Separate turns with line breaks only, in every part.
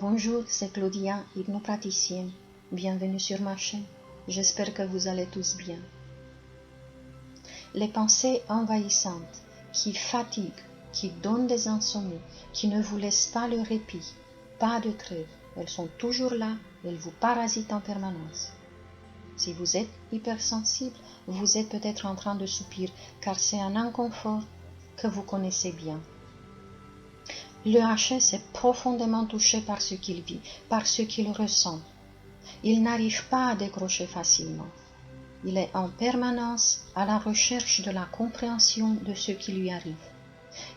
Bonjour, c'est Claudia, hypnopraticienne. Bienvenue sur ma chaîne. J'espère que vous allez tous bien. Les pensées envahissantes qui fatiguent, qui donnent des insomnies, qui ne vous laissent pas le répit, pas de trêve, elles sont toujours là, elles vous parasitent en permanence. Si vous êtes hypersensible, vous êtes peut-être en train de soupir, car c'est un inconfort que vous connaissez bien. Le HS est profondément touché par ce qu'il vit, par ce qu'il ressent. Il n'arrive pas à décrocher facilement. Il est en permanence à la recherche de la compréhension de ce qui lui arrive.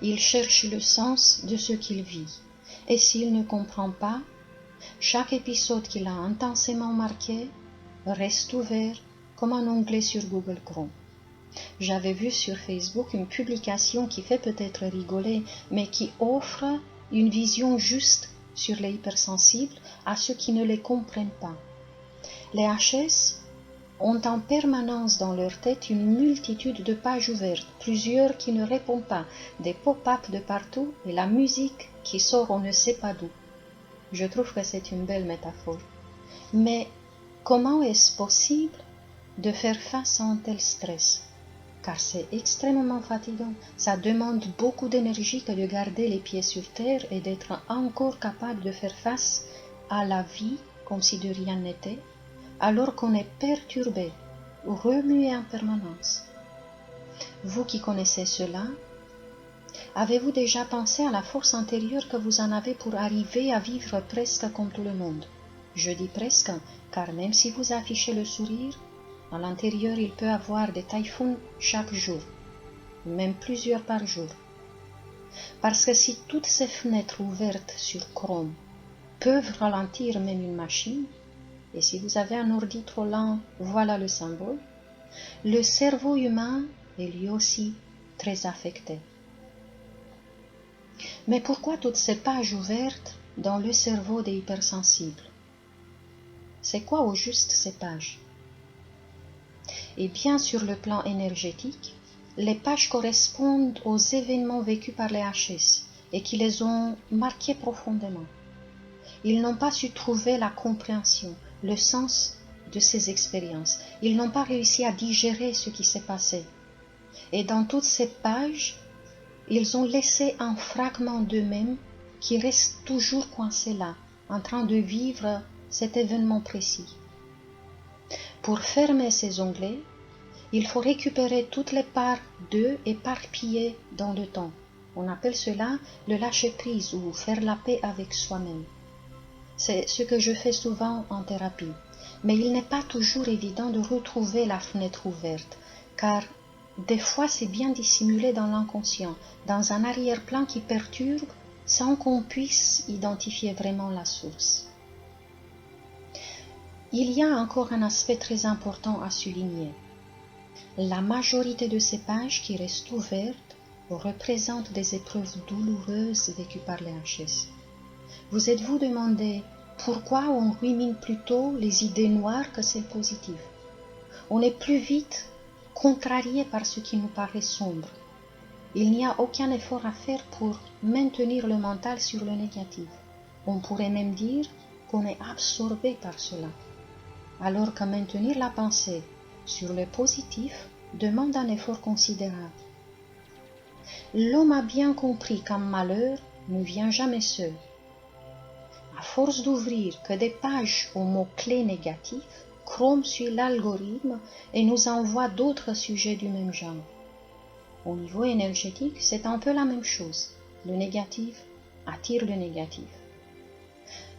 Il cherche le sens de ce qu'il vit. Et s'il ne comprend pas, chaque épisode qu'il a intensément marqué reste ouvert comme un onglet sur Google Chrome. J'avais vu sur Facebook une publication qui fait peut-être rigoler, mais qui offre une vision juste sur les hypersensibles à ceux qui ne les comprennent pas. Les HS ont en permanence dans leur tête une multitude de pages ouvertes, plusieurs qui ne répondent pas, des pop-up de partout et la musique qui sort on ne sait pas d'où. Je trouve que c'est une belle métaphore. Mais comment est-ce possible de faire face à un tel stress? Car c'est extrêmement fatigant. Ça demande beaucoup d'énergie que de garder les pieds sur terre et d'être encore capable de faire face à la vie comme si de rien n'était, alors qu'on est perturbé, remué en permanence. Vous qui connaissez cela, avez-vous déjà pensé à la force intérieure que vous en avez pour arriver à vivre presque comme tout le monde? Je dis presque, car même si vous affichez le sourire, à l'intérieur, il peut avoir des typhoons chaque jour, même plusieurs par jour. Parce que si toutes ces fenêtres ouvertes sur Chrome peuvent ralentir même une machine, et si vous avez un ordi trop lent, voilà le symbole, le cerveau humain est lui aussi très affecté. Mais pourquoi toutes ces pages ouvertes dans le cerveau des hypersensibles? C'est quoi au juste ces pages? Et bien sur le plan énergétique, les pages correspondent aux événements vécus par les HS et qui les ont marqués profondément. Ils n'ont pas su trouver la compréhension, le sens de ces expériences. Ils n'ont pas réussi à digérer ce qui s'est passé. Et dans toutes ces pages, ils ont laissé un fragment d'eux-mêmes qui reste toujours coincé là, en train de vivre cet événement précis. Pour fermer ces onglets, il faut récupérer toutes les parts d'eux éparpillées dans le temps. On appelle cela le lâcher-prise ou faire la paix avec soi-même. C'est ce que je fais souvent en thérapie. Mais il n'est pas toujours évident de retrouver la fenêtre ouverte, car des fois c'est bien dissimulé dans l'inconscient, dans un arrière-plan qui perturbe sans qu'on puisse identifier vraiment la source. Il y a encore un aspect très important à souligner. La majorité de ces pages qui restent ouvertes représentent des épreuves douloureuses vécues par les HS. Vous êtes-vous demandé pourquoi on rumine plutôt les idées noires que celles positives? On est plus vite contrarié par ce qui nous paraît sombre. Il n'y a aucun effort à faire pour maintenir le mental sur le négatif. On pourrait même dire qu'on est absorbé par cela. Alors que maintenir la pensée sur le positif demande un effort considérable. L'homme a bien compris qu'un malheur ne vient jamais seul. À force d'ouvrir que des pages aux mots-clés négatifs, Chrome suit l'algorithme et nous envoie d'autres sujets du même genre. Au niveau énergétique, c'est un peu la même chose. Le négatif attire le négatif.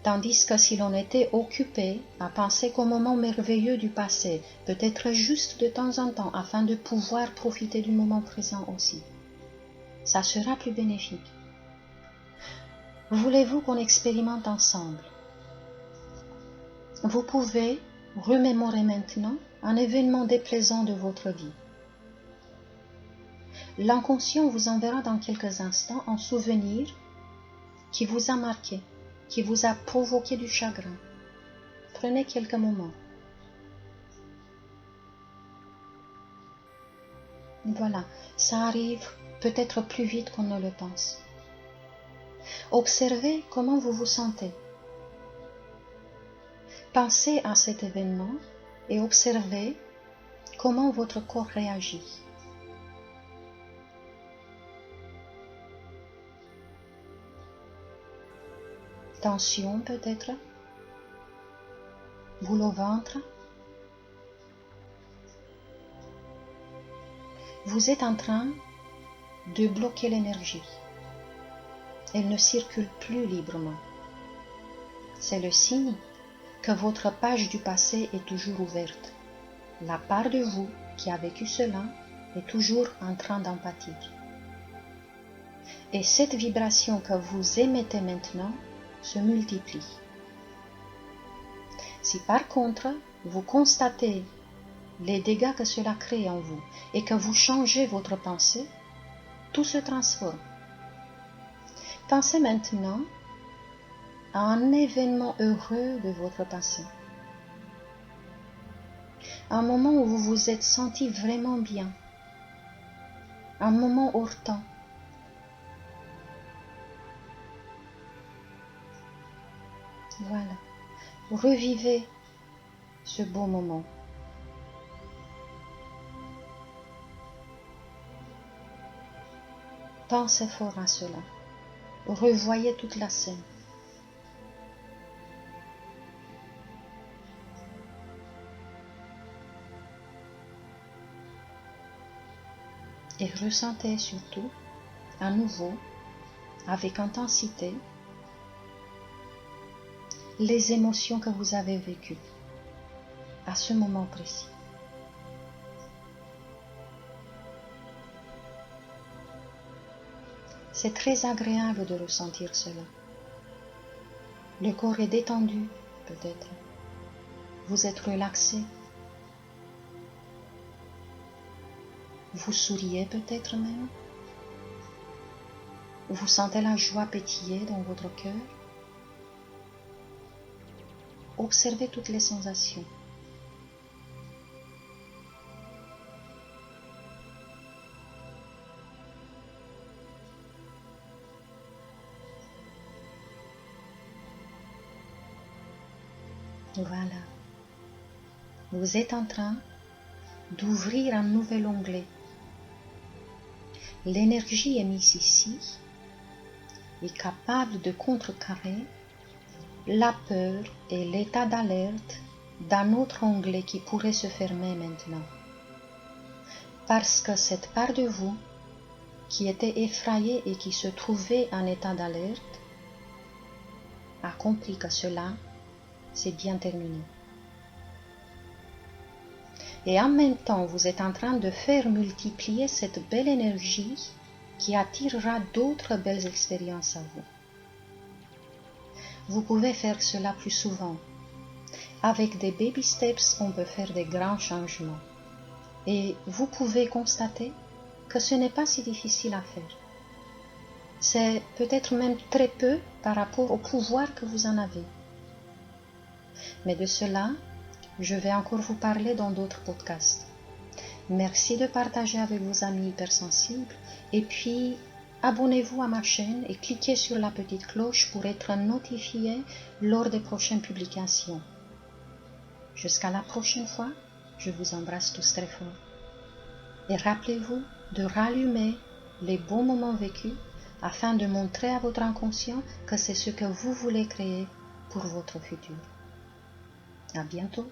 Tandis que si l'on était occupé à penser qu'au moment merveilleux du passé, peut-être juste de temps en temps, afin de pouvoir profiter du moment présent aussi, ça sera plus bénéfique. Voulez-vous qu'on expérimente ensemble? Vous pouvez remémorer maintenant un événement déplaisant de votre vie. L'inconscient vous enverra dans quelques instants un souvenir qui vous a marqué, qui vous a provoqué du chagrin. Prenez quelques moments. Voilà, ça arrive peut-être plus vite qu'on ne le pense. Observez comment vous vous sentez. Pensez à cet événement et observez comment votre corps réagit. Tension peut-être, boule au ventre. Vous êtes en train de bloquer l'énergie. Elle ne circule plus librement. C'est le signe que votre page du passé est toujours ouverte. La part de vous qui a vécu cela est toujours en train d'en pâtir. Et cette vibration que vous émettez maintenant se multiplie. Si par contre, vous constatez les dégâts que cela crée en vous et que vous changez votre pensée, tout se transforme. Pensez maintenant à un événement heureux de votre passé. Un moment où vous vous êtes senti vraiment bien. Un moment hors temps. Voilà. Revivez ce beau moment. Pensez fort à cela. Revoyez toute la scène. Et ressentez surtout, à nouveau, avec intensité, les émotions que vous avez vécues à ce moment précis. C'est très agréable de ressentir cela. Le corps est détendu, peut-être. Vous êtes relaxé. Vous souriez peut-être même. Vous sentez la joie pétiller dans votre cœur. Observez toutes les sensations. Voilà. Vous êtes en train d'ouvrir un nouvel onglet. L'énergie émise ici est capable de contrecarrer la peur et l'état d'alerte d'un autre onglet qui pourrait se fermer maintenant. Parce que cette part de vous qui était effrayée et qui se trouvait en état d'alerte a compris que cela c'est bien terminé. Et en même temps, vous êtes en train de faire multiplier cette belle énergie qui attirera d'autres belles expériences à vous. Vous pouvez faire cela plus souvent. Avec des baby steps, on peut faire des grands changements. Et vous pouvez constater que ce n'est pas si difficile à faire. C'est peut-être même très peu par rapport au pouvoir que vous en avez. Mais de cela, je vais encore vous parler dans d'autres podcasts. Merci de partager avec vos amis hypersensibles et puis abonnez-vous à ma chaîne et cliquez sur la petite cloche pour être notifié lors des prochaines publications. Jusqu'à la prochaine fois, je vous embrasse tous très fort. Et rappelez-vous de rallumer les bons moments vécus afin de montrer à votre inconscient que c'est ce que vous voulez créer pour votre futur. À bientôt.